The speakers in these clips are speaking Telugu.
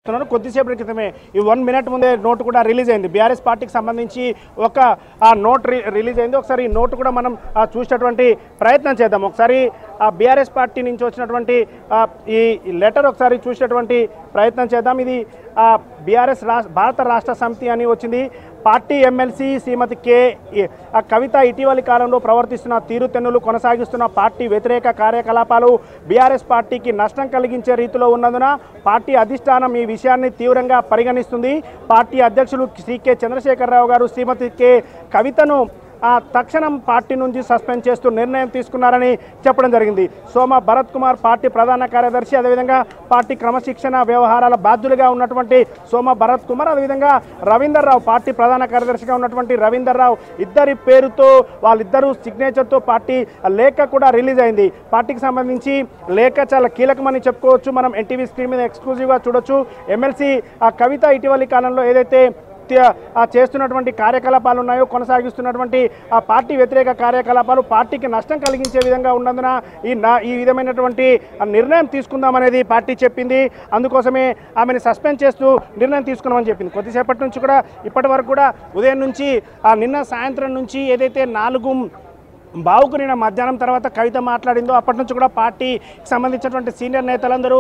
చెప్తున్నారు. కొద్దిసేపటి క్రితమే ఈ 1 మినిట్ ముందే నోటు కూడా రిలీజ్ అయింది. బీఆర్ఎస్ పార్టీకి సంబంధించి ఒక నోట్ రిలీజ్ అయింది. ఒకసారి ఈ నోటు కూడా మనం చూసేటువంటి ప్రయత్నం చేద్దాం. ఒకసారి బీఆర్ఎస్ పార్టీ నుంచి వచ్చినటువంటి ఈ లెటర్ ఒకసారి చూసేటువంటి ప్రయత్నం చేద్దాం. ఇది బీఆర్ఎస్ భారత రాష్ట్ర సమితి అని వచ్చింది. పార్టీ ఎమ్మెల్సీ శ్రీమతి కవిత ఇటీవలి కాలంలో ప్రవర్తిస్తున్న తీరుతెన్నులు కొనసాగిస్తున్న పార్టీ వ్యతిరేక కార్యకలాపాలు బీఆర్ఎస్ పార్టీకి నష్టం కలిగించే రీతిలో ఉన్నందున పార్టీ అధిష్టానం ఈ విషయాన్ని తీవ్రంగా పరిగణిస్తుంది. పార్టీ అధ్యక్షులు శ్రీ చంద్రశేఖరరావు గారు శ్రీమతి కవితను తక్షణం పార్టీ నుంచి సస్పెండ్ చేస్తూ నిర్ణయం తీసుకున్నారని చెప్పడం జరిగింది. సోమ భరత్ కుమార్ పార్టీ ప్రధాన కార్యదర్శి, అదేవిధంగా పార్టీ క్రమశిక్షణ వ్యవహారాల బాధ్యులుగా ఉన్నటువంటి సోమ భరత్ కుమార్, అదేవిధంగా రవీందర్ రావు పార్టీ ప్రధాన కార్యదర్శిగా ఉన్నటువంటి రవీందర్ రావు ఇద్దరి పేరుతో వాళ్ళిద్దరూ సిగ్నేచర్తో పార్టీ లేఖ కూడా రిలీజ్ అయింది. పార్టీకి సంబంధించి లేఖ చాలా కీలకమని చెప్పుకోవచ్చు. మనం ఎన్టీవీ స్క్రీన్ మీద ఎక్స్క్లూజివ్గా చూడొచ్చు. ఎమ్మెల్సీ కవిత ఇటీవలి కాలంలో ఏదైతే చేస్తున్నటువంటి కార్యకలాపాలు ఉన్నాయో, కొనసాగిస్తున్నటువంటి పార్టీ వ్యతిరేక కార్యకలాపాలు పార్టీకి నష్టం కలిగించే విధంగా ఉన్నందున ఈ విధమైనటువంటి నిర్ణయం తీసుకుందామనేది పార్టీ చెప్పింది. అందుకోసమే ఆమెను సస్పెండ్ చేస్తూ నిర్ణయం తీసుకున్నామని చెప్పింది. కొద్దిసేపటి నుంచి కూడా ఇప్పటి వరకు కూడా ఉదయం నుంచి నిన్న సాయంత్రం నుంచి ఏదైతే 4 నిన్న మధ్యాహ్నం తర్వాత కవిత మాట్లాడిందో అప్పటి నుంచి కూడా పార్టీకి సంబంధించినటువంటి సీనియర్ నేతలందరూ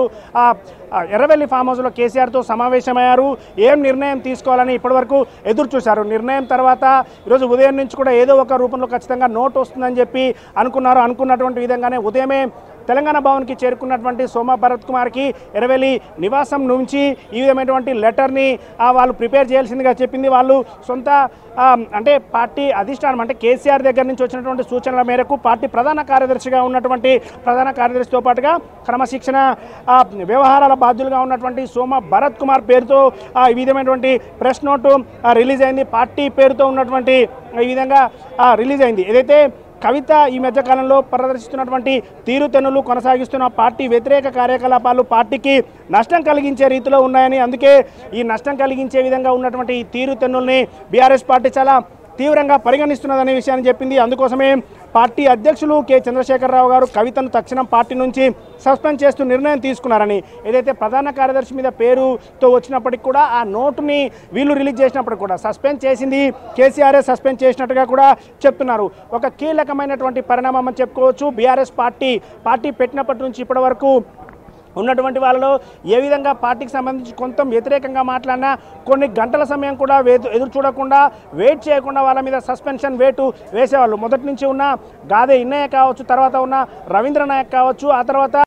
ఎర్రవెల్లి ఫామ్ హౌస్లో కేసీఆర్తో సమావేశమయ్యారు. ఏం నిర్ణయం తీసుకోవాలని ఇప్పటివరకు ఎదురు చూశారు. నిర్ణయం తర్వాత ఈరోజు ఉదయం నుంచి కూడా ఏదో ఒక రూపంలో ఖచ్చితంగా నోట్ వస్తుందని చెప్పి అనుకున్నారు. అనుకున్నటువంటి విధంగానే ఉదయమే తెలంగాణ భవన్కి చేరుకున్నటువంటి సోమ భరత్ కుమార్కి ఎర్రవెల్లి నివాసం నుంచి ఈ విధమైనటువంటి లెటర్ని వాళ్ళు ప్రిపేర్ చేయాల్సిందిగా చెప్పింది. వాళ్ళు సొంత అంటే పార్టీ అధిష్టానం అంటే కేసీఆర్ దగ్గర నుంచి వచ్చినటువంటి సూచనల మేరకు పార్టీ ప్రధాన కార్యదర్శిగా ఉన్నటువంటి ప్రధాన కార్యదర్శితో పాటుగా క్రమశిక్షణ వ్యవహారాల బాధ్యులుగా ఉన్నటువంటి సోమ భరత్ కుమార్ పేరుతో ఈ విధమైనటువంటి ప్రెస్ నోటు రిలీజ్ అయింది. పార్టీ పేరుతో ఉన్నటువంటి ఈ విధంగా రిలీజ్ అయింది. ఏదైతే కవిత ఈ మధ్యకాలంలో ప్రదర్శిస్తున్నటువంటి తీరుతెన్నులు కొనసాగిస్తున్న పార్టీ వ్యతిరేక కార్యకలాపాలు పార్టీకి నష్టం కలిగించే రీతిలో ఉన్నాయని, అందుకే ఈ నష్టం కలిగించే విధంగా ఉన్నటువంటి ఈ తీరుతెన్నుల్ని బీఆర్ఎస్ పార్టీ చాలా తీవ్రంగా పరిగణిస్తున్నదనే విషయాన్ని చెప్పింది. అందుకోసమే పార్టీ అధ్యక్షులు చంద్రశేఖరరావు గారు కవితను తక్షణం పార్టీ నుంచి సస్పెండ్ చేస్తూ నిర్ణయం తీసుకున్నారని, ఏదైతే ప్రధాన కార్యదర్శి మీద పేరుతో వచ్చినప్పటికి కూడా ఆ నోటుని వీళ్ళు రిలీజ్ చేసినప్పటికి కూడా సస్పెండ్ చేసింది కేసీఆర్ఏ సస్పెండ్ చేసినట్టుగా కూడా చెప్తున్నారు. ఒక కీలకమైనటువంటి పరిణామం అని చెప్పుకోవచ్చు. బీఆర్ఎస్ పార్టీ పెట్టినప్పటి నుంచి ఇప్పటి వరకు ఉన్నటువంటి వాళ్ళలో ఏ విధంగా పార్టీకి సంబంధించి కొంత వ్యతిరేకంగా మాట్లాడినా కొన్ని గంటల సమయం కూడా ఎదురు చూడకుండా వెయిట్ చేయకుండా వాళ్ళ మీద సస్పెన్షన్ వేసేవాళ్ళు. మొదటి నుంచి ఉన్న గాదే ఇన్నయ్య కావచ్చు, తర్వాత ఉన్న రవీంద్ర నాయక్ కావచ్చు, ఆ తర్వాత